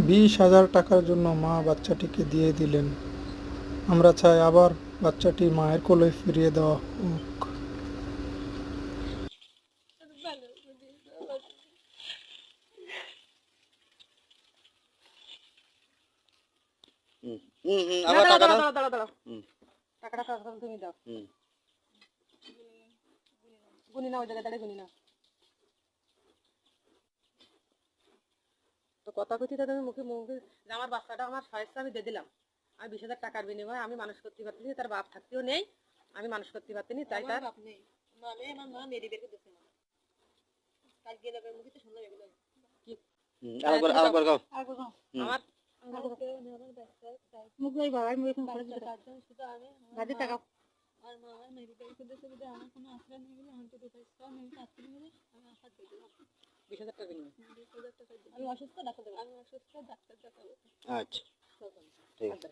20,000 টাকার জন্য মা বাচ্চাটিকে দিয়ে দিলেন। আমরা চাই আবার বাচ্চাটি মায়ের কোলে ফিরিয়ে দেওয়া হোক। আবার টাকা দাও। টাকাটা তুমি দাও। গুনি নাও, ওই জায়গায় গুনি নাও। তো কথা কথি তুমি মুখে মুখে যে আমার বাচ্চাটা আমার স্বইচ্ছা আমি দিয়ে দিলাম। আমি 20,000 টাকার বিনিময়ে আমি মানুষ করতে পারতেছি, তার বাপ থাকতেও নেই, আমি মানুষ করতে পারতেনি, তাই তার বাপ নেই। মানে আমার মা মেরি বের করে দিছে না। কাল গেলে মুখে তো সুন্দর এগুলো কি আরেকবার গাও। আমার মুখ নাই বাবা, মুখ এখন করে দিতে শুধু আমি গাড়ি টাকা আর মা আমার মেরি বের করে দিছে বলে আমার কোনো আশ্রয় নেই বলে আমি তো দিতেছি আমি চাকরি করে আমি আশা দিয়ে দিলাম 20,000 টাকা বিনিময়ে 20,000 টাকা আমি অসুস্থ ডাক্তার দেখাবো। আচ্ছা ঠিক আছে।